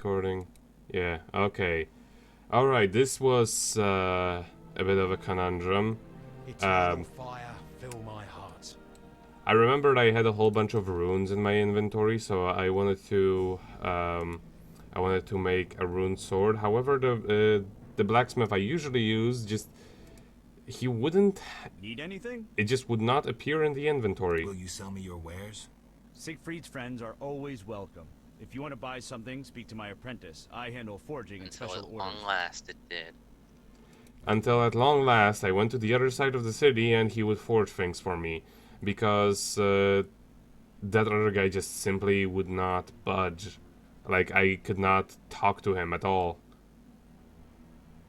recording? Yeah, okay. Alright, this was a bit of a conundrum. Eternal fire, fill my heart. I remembered I had a whole bunch of runes in my inventory, so I wanted to make a rune sword. However, the blacksmith I usually use he wouldn't. Need anything? It just would not appear in the inventory. Will you sell me your wares? Siegfried's friends are always welcome. If you want to buy something, speak to my apprentice. I handle forging and special Until at orders. long last it did. Until at long last, I went to the other side of the city and he would forge things for me. Because that other guy just simply would not budge. Like, I could not talk to him at all.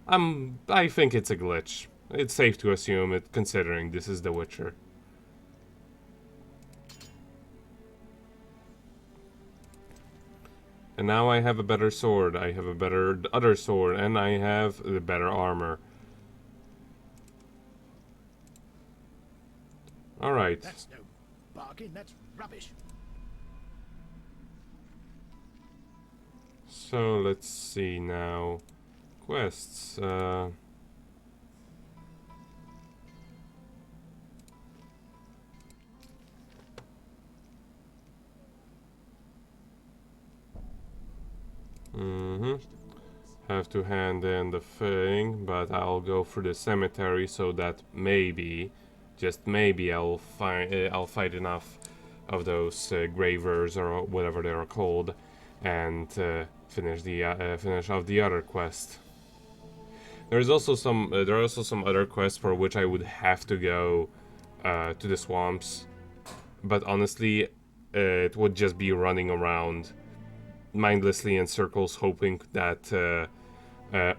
I think it's a glitch. It's safe to assume it, considering this is The Witcher. And now I have a better sword, I have a better other sword, and I have the better armor. Alright. That's no bargain, that's rubbish. So let's see now. Quests. Have to hand in the thing, but I'll go through the cemetery so that maybe, just maybe, I'll fight enough of those gravers or whatever they are called, and finish off the other quest. There's also some there are also some other quests for which I would have to go to the swamps, but honestly, it would just be running around mindlessly in circles, hoping that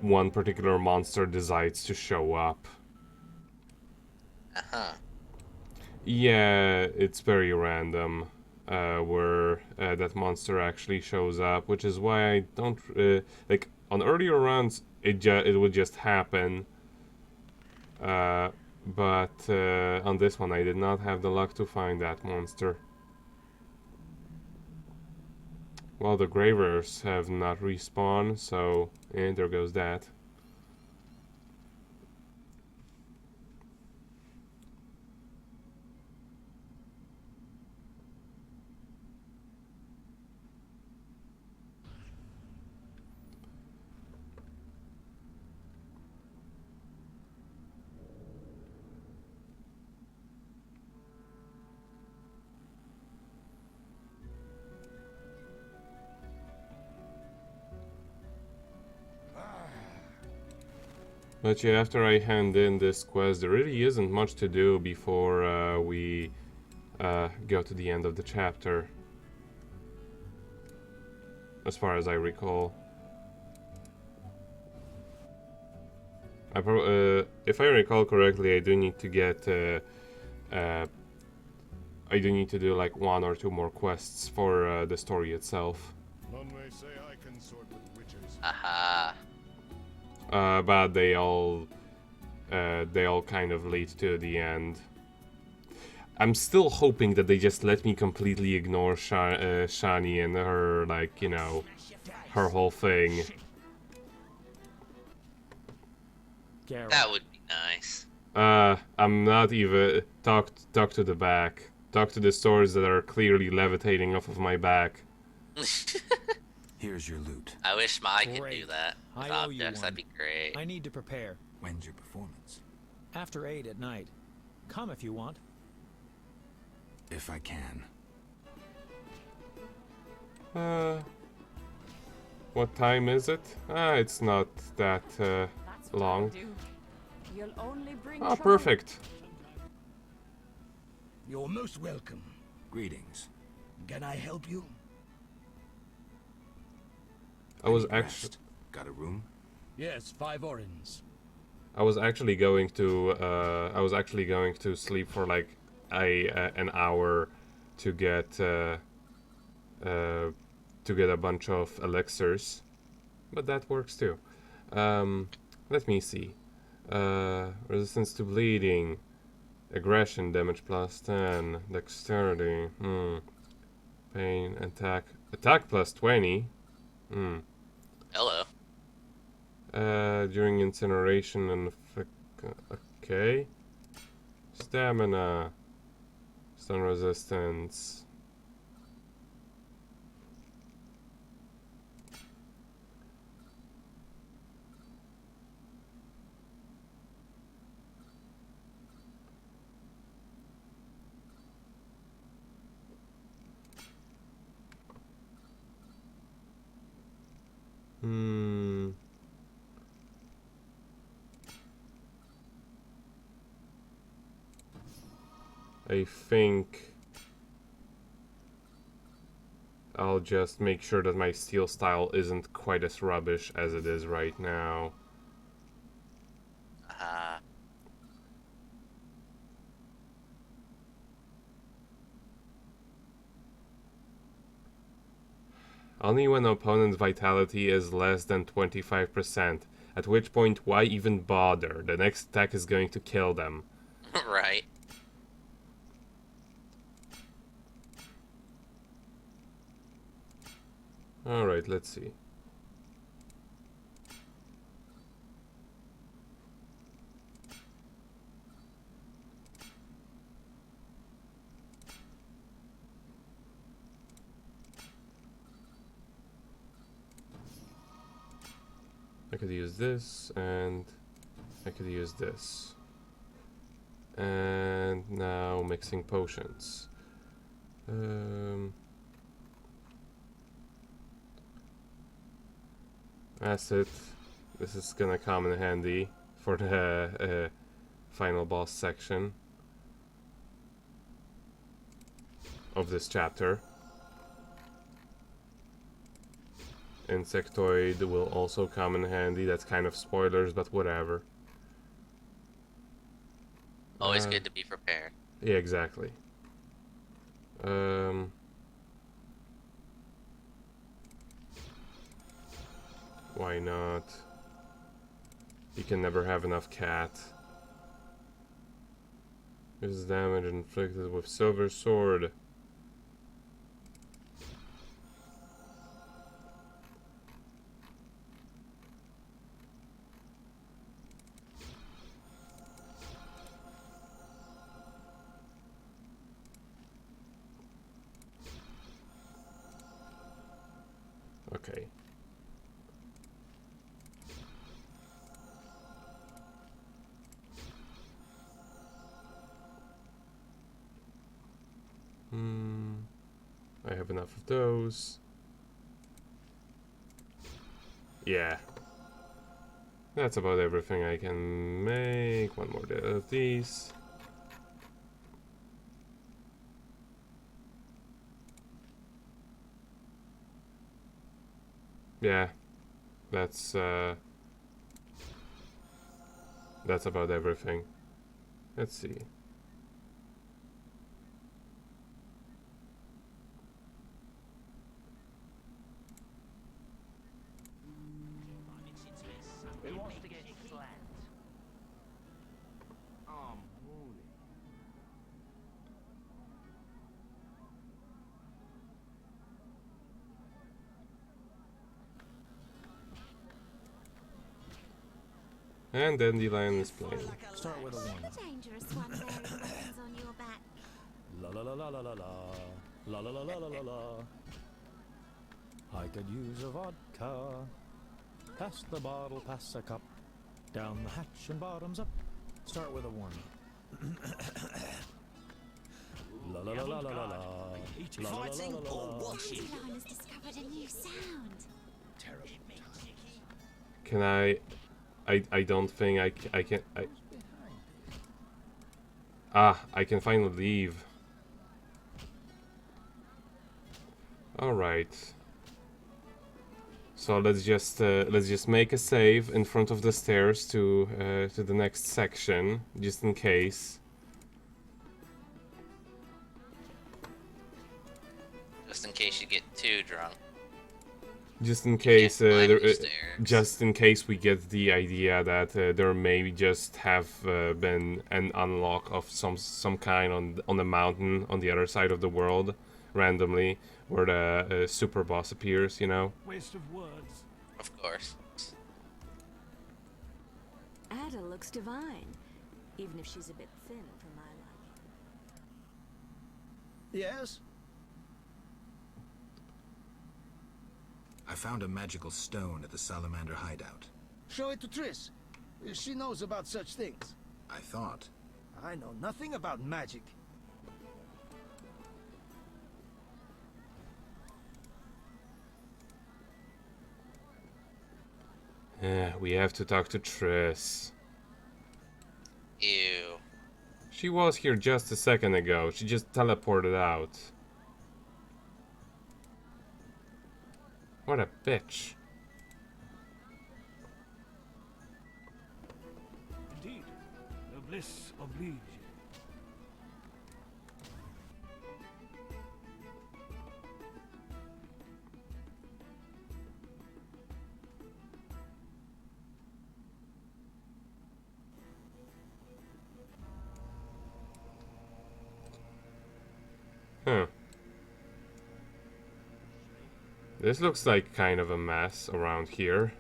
one particular monster decides to show up. Yeah, it's very random where that monster actually shows up, which is why I don't like on earlier runs. It would just happen, but on this one I did not have the luck to find that monster. Well, the gravers have not respawned, so there goes that. But yeah, after I hand in this quest, there really isn't much to do before we go to the end of the chapter, as far as I recall. If I recall correctly, I do need to get I do need to do like 1 or 2 more quests for the story itself. None may say I consort with witches. Aha. But they all kind of lead to the end. I'm still hoping that they just let me completely ignore Shani and her, like, you know, her whole thing. That would be nice. I'm not even talk to the back. Talk to the swords that are clearly levitating off of my back. Here's your loot. I wish I could do Great. that with I owe you objects. one. That'd be great. I need to prepare. When's your performance? After 8 at night. Come if you want. If I can. What time is it? It's not that long. You'll only bring Oh, trouble. perfect. You're most welcome. Greetings. Can I help you? I was Any actually rest? Got a room? Yes, 5 orens. I was actually going to sleep for like an hour to get a bunch of elixirs, but that works too. Let me see. Resistance to bleeding, aggression, damage plus 10, dexterity, pain, attack plus 20. During incineration and okay. Stamina. Stun resistance. I think I'll just make sure that my steel style isn't quite as rubbish as it is right now. Only when opponent's vitality is less than 25%, at which point why even bother? The next attack is going to kill them. Right. Alright, let's see. I could use this, and I could use this. And now mixing potions. Acid. This is gonna come in handy for the final boss section of this chapter. Insectoid will also come in handy. That's kind of spoilers, but whatever. Always good to be prepared. Yeah, exactly. Why not? You can never have enough cat. This is damage inflicted with silver sword. Okay. I have enough of those. Yeah. That's about everything I can make. One more of these. Yeah. That's about everything. Let's see. And Dandelion is playing. Start with a 1. Dangerous one bearing weapons on your back. La la la la la la la. La la la la la la la. I could use a vodka. Pass the bottle, pass a cup. Down the hatch and bottoms up. Start with a 1. La la la la la la la. La la la la la la. Dandelion has discovered a new sound. Terrible. Can I don't think I can. I can finally leave. Alright. So let's just make a save in front of the stairs to the next section, just in case. Just in case you get too drunk. Just in case, Just in case we get the idea that there may just have been an unlock of some kind on the mountain on the other side of the world, randomly, where the super boss appears. You know. Waste of words. Of course. Ada looks divine, even if she's a bit thin for my liking. Yes? I found a magical stone at the salamander hideout. Show it to Triss. She knows about such things. I thought. I know nothing about magic. We have to talk to Triss. Ew. She was here just a second ago. She just teleported out. What a bitch. Indeed. Noblesse oblige. Huh. This looks like kind of a mess around here.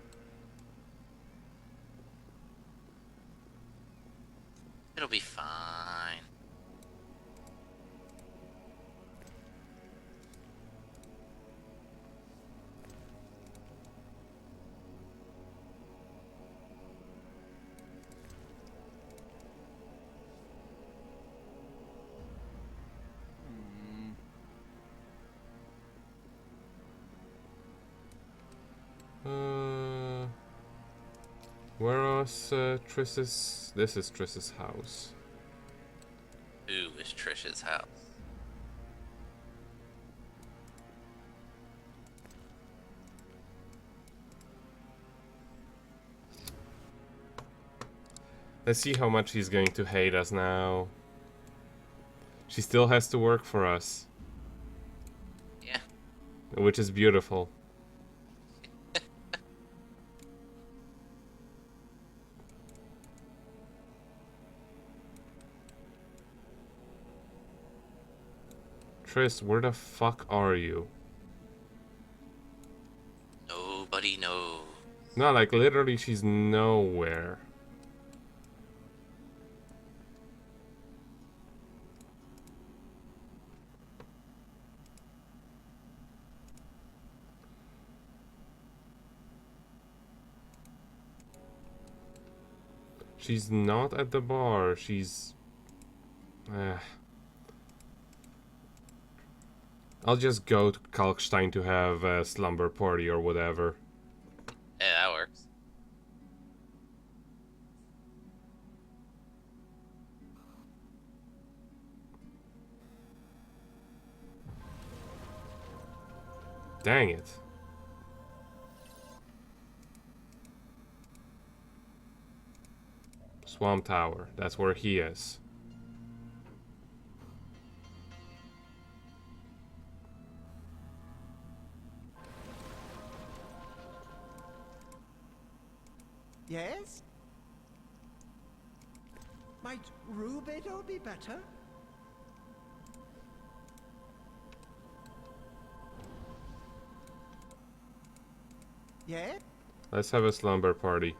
It'll be fine. Where was Triss's? This is Triss's house. Ooh, is Trish's house. Let's see how much he's going to hate us now. She still has to work for us. Yeah. Which is beautiful. Triss, where the fuck are you? Nobody knows. No, like literally she's nowhere. She's not at the bar, she's... I'll just go to Kalkstein to have a slumber party or whatever. Yeah, that works. Dang it. Swamp Tower, that's where he is. Yes? Might Rubedo be better? Yeah? Let's have a slumber party.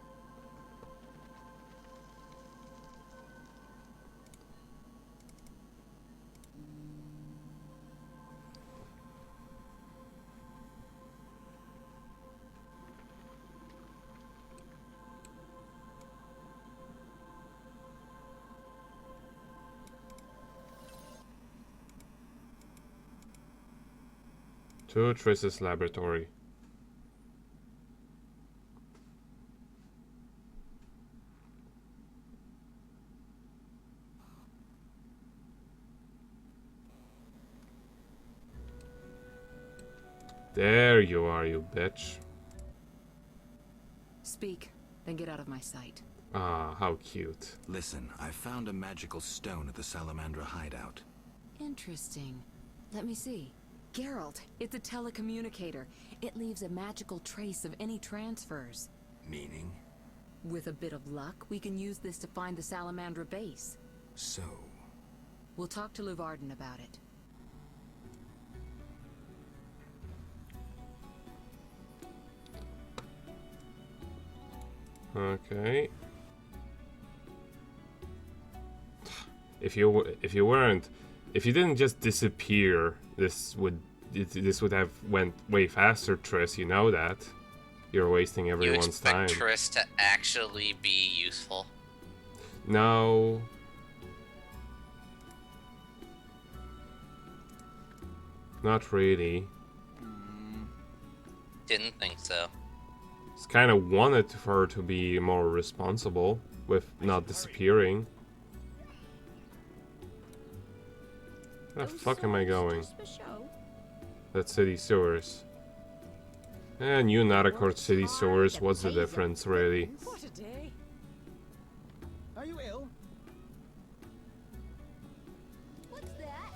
To Triss's laboratory. There you are, you bitch. Speak, then get out of my sight. Ah, how cute. Listen, I found a magical stone at the Salamandra hideout. Interesting. Let me see. Geralt, it's a telecommunicator. It leaves a magical trace of any transfers. Meaning? With a bit of luck, we can use this to find the Salamandra base. So... We'll talk to Luvarden about it. Okay. If you didn't just disappear, this would have went way faster, Triss. You know that. You're wasting everyone's time. You expect Triss to actually be useful? No. Not really. Didn't think so. Just kind of wanted her to be more responsible with not disappearing. Where the fuck am I going? That's city sewers. And you not accord city sewers, what's the difference really? What a day. Are you ill? What's that?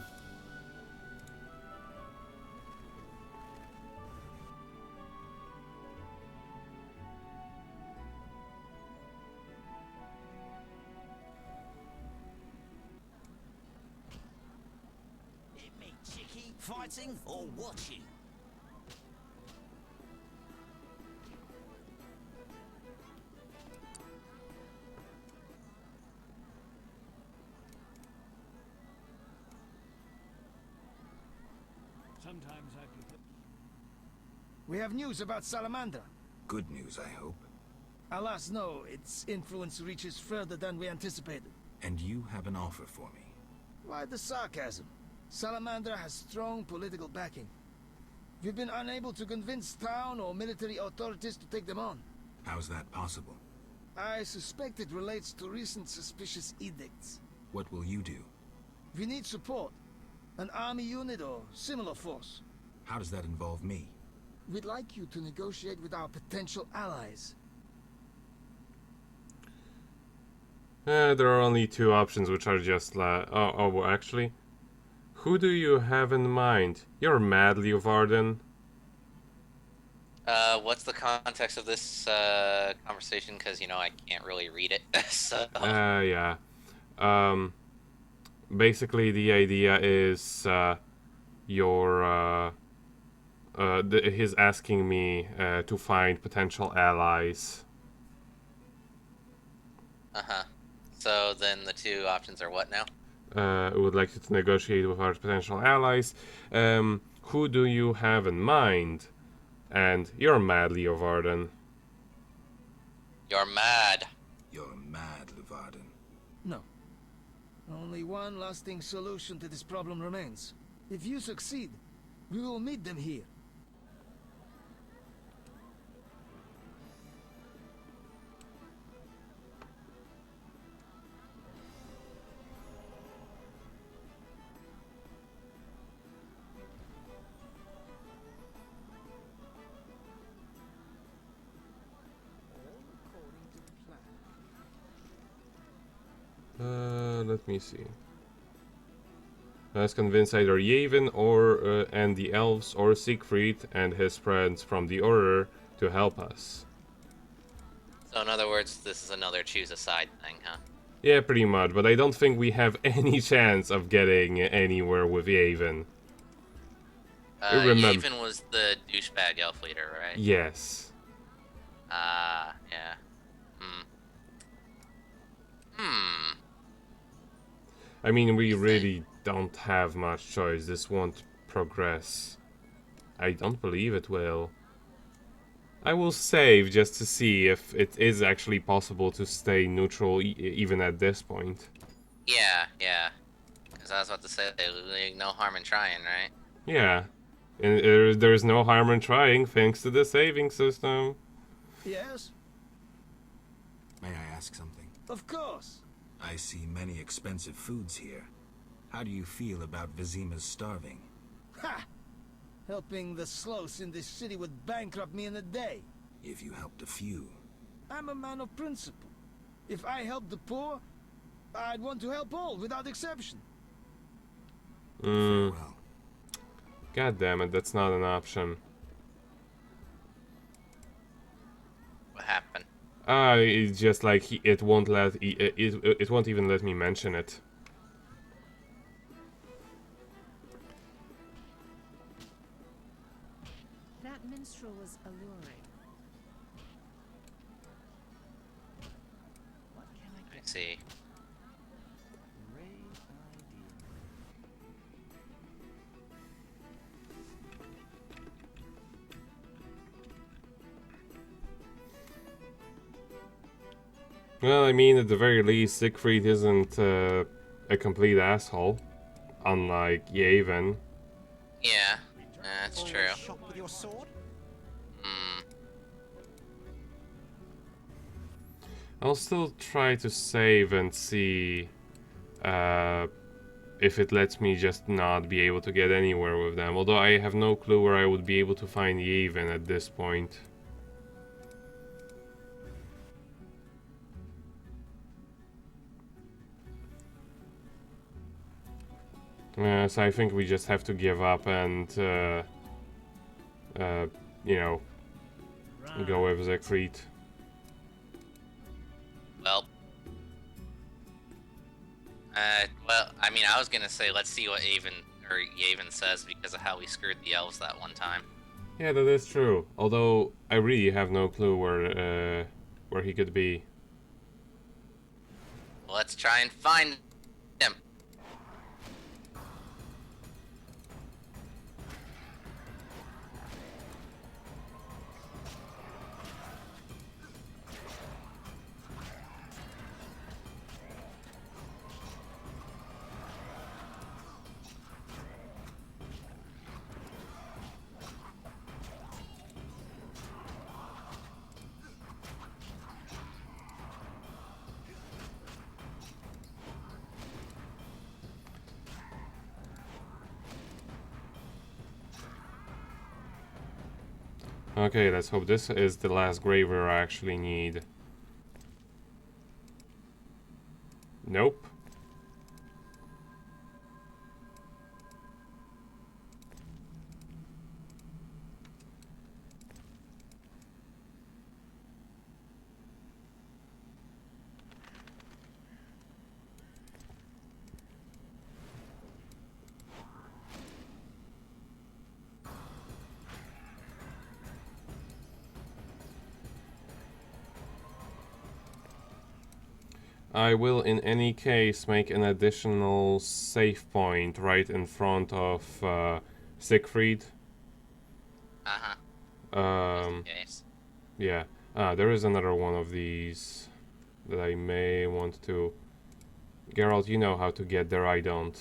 Hit me, chickie. Fighting or watching? Sometimes I prefer... We have news about Salamandra. Good news, I hope. Alas, no. Its influence reaches further than we anticipated. And you have an offer for me. Why the sarcasm? Salamandra has strong political backing. We've been unable to convince town or military authorities to take them on. How's that possible? I suspect it relates to recent suspicious edicts. What will you do? We need support. An army unit or similar force. How does that involve me? We'd like you to negotiate with our potential allies. There are only two options, which are just well, actually. Who do you have in mind? You're mad, Leeuwarden. What's the context of this conversation? Because, you know, I can't really read it. So. Yeah. Basically, the idea is he's asking me to find potential allies. Uh-huh. So then the two options are what now? Would like you to negotiate with our potential allies. Who do you have in mind? And you're mad, Leeuwarden. You're mad. You're mad, Leeuwarden. No. Only one lasting solution to this problem remains. If you succeed, we will meet them here. Let me see. Let's convince either Yavin or and the elves or Siegfried and his friends from the Order to help us. So in other words, this is another choose a side thing, huh? Yeah, pretty much, but I don't think we have any chance of getting anywhere with Yavin. Yavin was the douchebag elf leader, right? Yes. Yeah. I mean, we really don't have much choice. This won't progress. I don't believe it will. I will save just to see if it is actually possible to stay neutral even at this point. Yeah. Because I was about to say, no harm in trying, right? Yeah. And there's no harm in trying thanks to the saving system. Yes? May I ask something? Of course. I see many expensive foods here. How do you feel about Vizima's starving? Ha! Helping the sloths in this city would bankrupt me in a day. If you helped a few. I'm a man of principle. If I help the poor, I'd want to help all, without exception. Farewell. God damn it, that's not an option. What happened? It's just like it won't it won't even let me mention it. That minstrel was alluring. I see. Well, I mean, at the very least, Siegfried isn't a complete asshole, unlike Yavin. Yeah, that's true. Shot with your sword? Hmm. I'll still try to save and see if it lets me just not be able to get anywhere with them. Although I have no clue where I would be able to find Yavin at this point. So I think we just have to give up and, you know, go with Siegfried. Well. Well, I mean, I was gonna say let's see what Yavin says because of how we screwed the elves that one time. Yeah, that is true. Although I really have no clue where he could be. Let's try and find him. Okay, let's hope this is the last graver I actually need. Nope. I will in any case make an additional save point right in front of Siegfried. Yes. Yeah. There is another one of these that I may want to... Geralt, you know how to get there, I don't.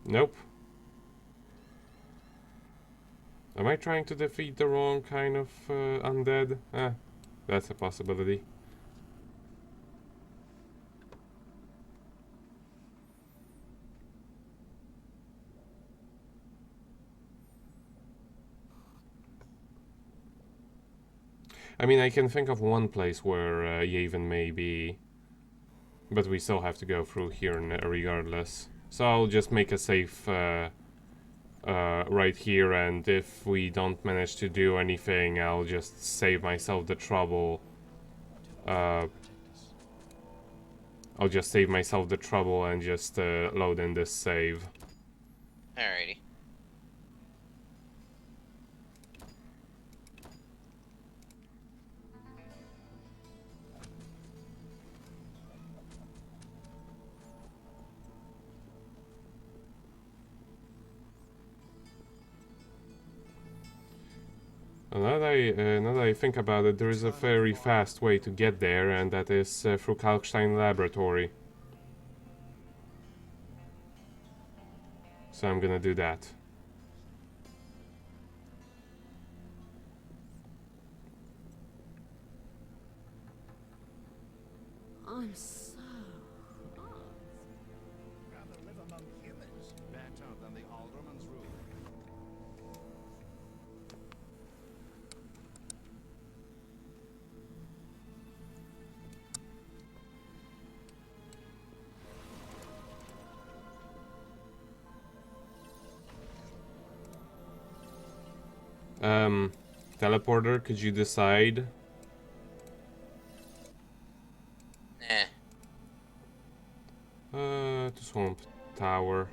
Nope. Am I trying to defeat the wrong kind of undead? That's a possibility. I mean, I can think of one place where Yavin may be, but we still have to go through here regardless. So I'll just make a save right here, and if we don't manage to do anything, I'll just save myself the trouble. I'll just save myself the trouble and just load in this save. Alrighty. Now that I think about it, there is a very fast way to get there, and that is through Kalkstein Laboratory. So I'm gonna do that. I'm so Rather live among humans. Better than the alderman's rule. Teleporter, could you decide? To Swamp Tower.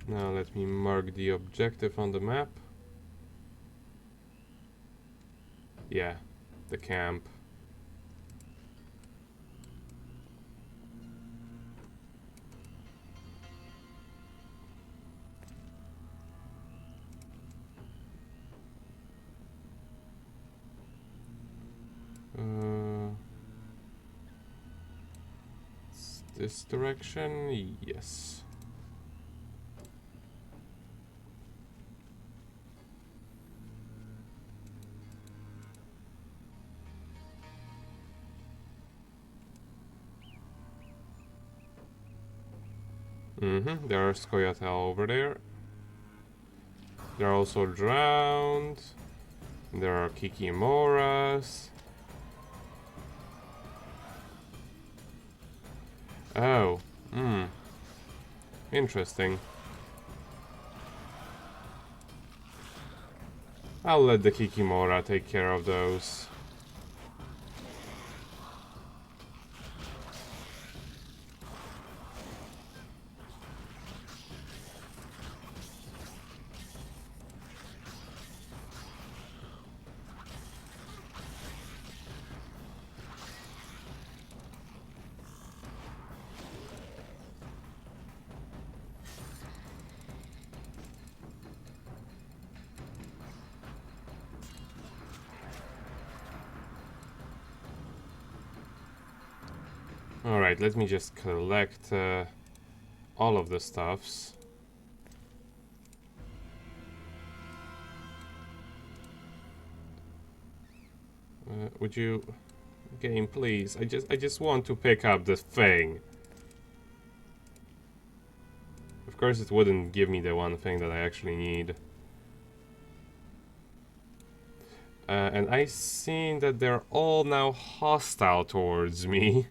Now let me mark the objective on the map. Yeah, the camp. It's this direction, yes. There are Scoia'tael over there. They're also drowned. There are Kikimoras. Oh, interesting. I'll let the Kikimora take care of those. Alright, let me just collect all of the stuffs. Would you... Game, please. I just want to pick up this thing. Of course it wouldn't give me the one thing that I actually need. And I seen that they're all now hostile towards me.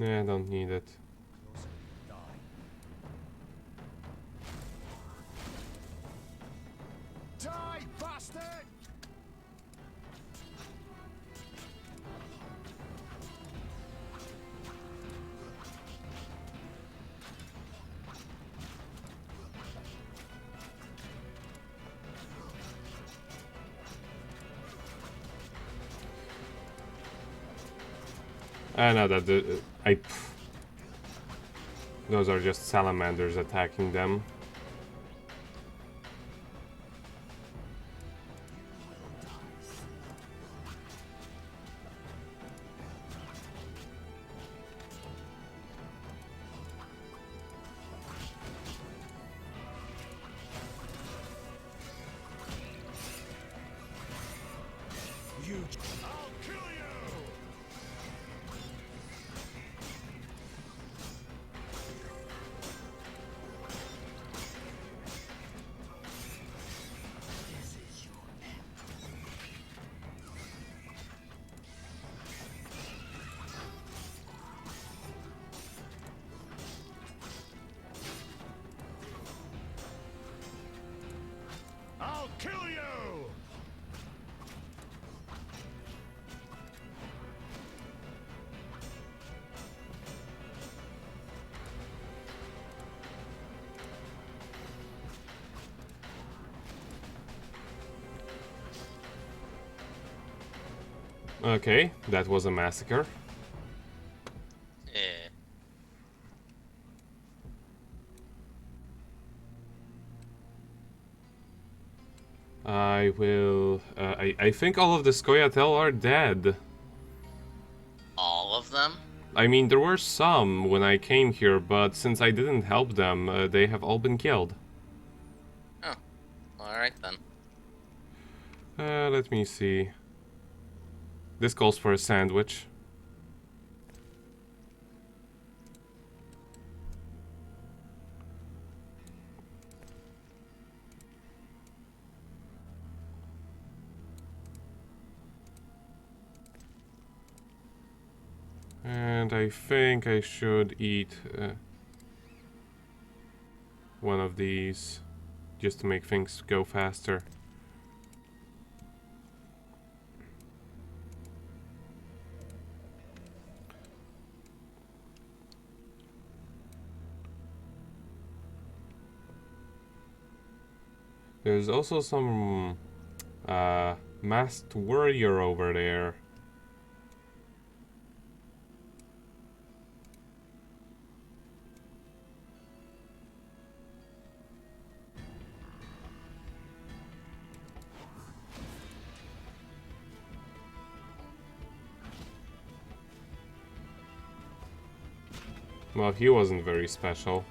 Yeah, I don't need it. Die, bastard! I know that those are just salamanders attacking them. I'll kill you! I'll kill you! Okay, that was a massacre. Yeah. I will... I think all of the Scoia'tael are dead. All of them? I mean, there were some when I came here, but since I didn't help them, they have all been killed. Oh. Alright then. Let me see. This calls for a sandwich. And I think I should eat one of these just to make things go faster. There's also some masked warrior over there. Well, he wasn't very special.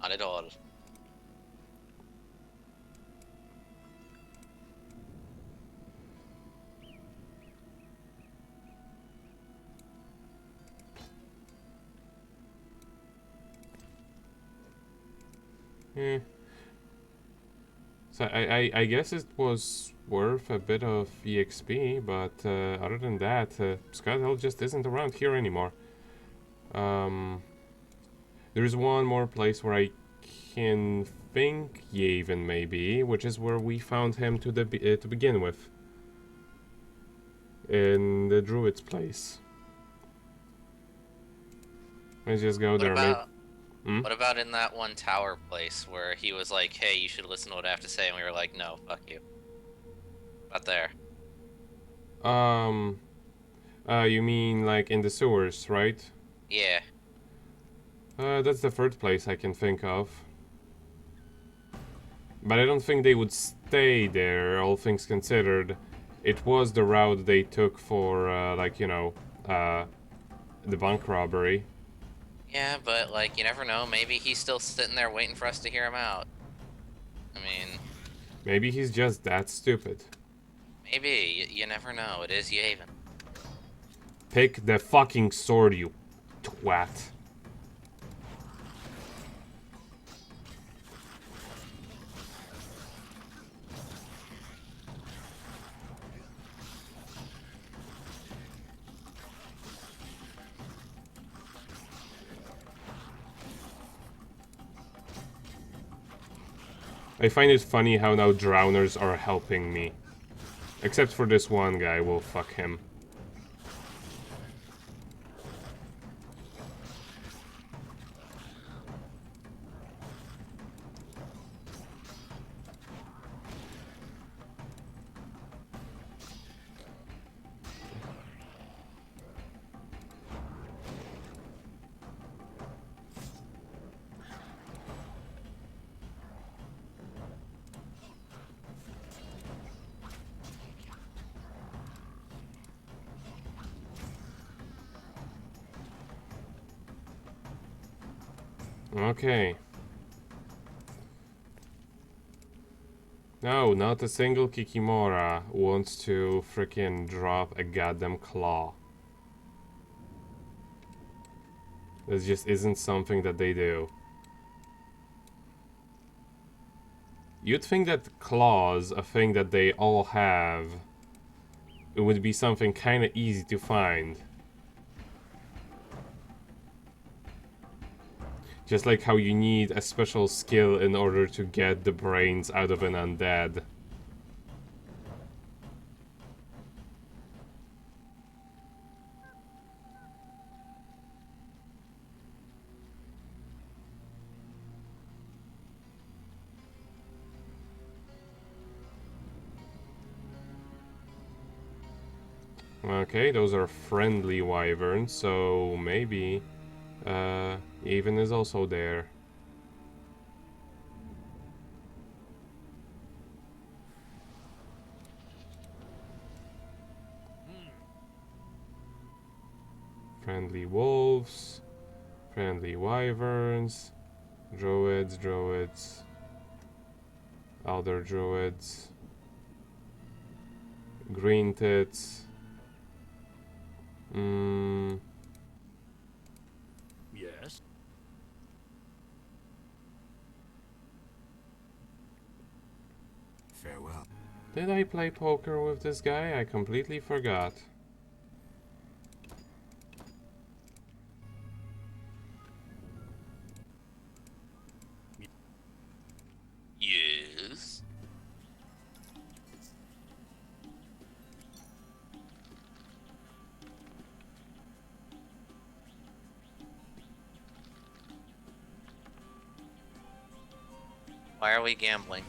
Not at all. So I guess it was worth a bit of EXP, but other than that, Scott Hell just isn't around here anymore. There's one more place where I can think Yavin may be, which is where we found him to begin with. In the Druid's place. Let's just go there, mate. What about in that one tower place where he was like, hey, you should listen to what I have to say, and we were like, no, fuck you. About there. You mean like in the sewers, right? Yeah. That's the third place I can think of. But I don't think they would stay there, all things considered. It was the route they took for, like, you know, the bank robbery. Yeah, but, like, you never know. Maybe he's still sitting there waiting for us to hear him out. I mean... Maybe he's just that stupid. Maybe. You never know. It is Yavin. Pick the fucking sword, you twat. I find it funny how now drowners are helping me. Except for this one guy, well, fuck him. Okay. No, not a single Kikimora wants to frickin' drop a goddamn claw. This just isn't something that they do. You'd think that claws, a thing that they all have, it would be something kinda easy to find. Just like how you need a special skill in order to get the brains out of an undead. Okay, those are friendly wyverns, so maybe Even is also there. Friendly wolves, friendly wyverns, druids, elder druids, green tits. Yes. Farewell. Did I play poker with this guy? I completely forgot. Yes. Why are we gambling?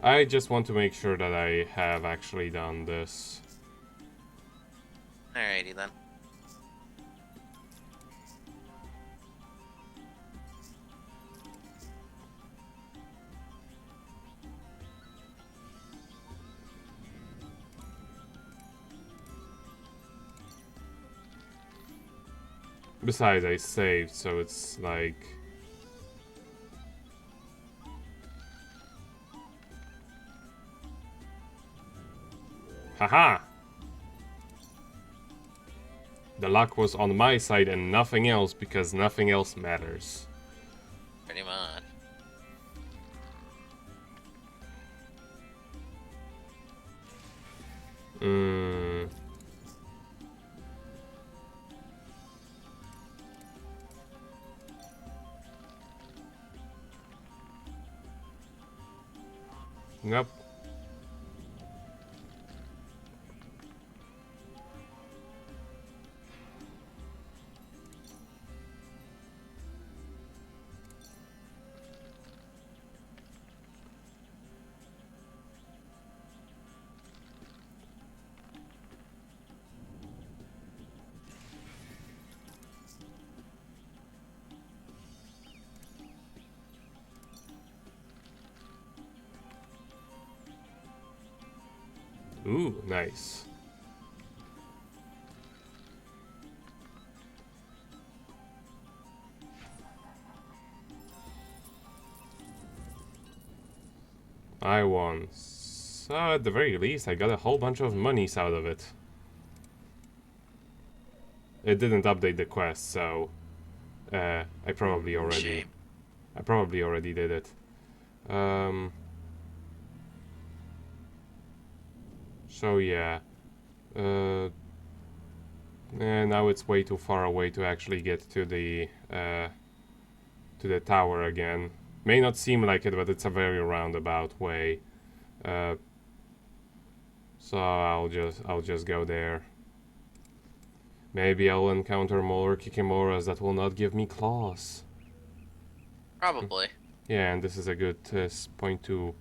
I just want to make sure that I have actually done this. Alrighty then. Besides, I saved, so it's like... Haha! The luck was on my side and nothing else, because nothing else matters. Pretty much. Nope. Ooh, nice. I won. So at the very least, I got a whole bunch of monies out of it. It didn't update the quest, so I probably already did it. So yeah. And now it's way too far away to actually get to the tower again. May not seem like it, but it's a very roundabout way. So I'll just go there. Maybe I'll encounter more Kikimoras that will not give me claws. Probably. Yeah, and this is a good point to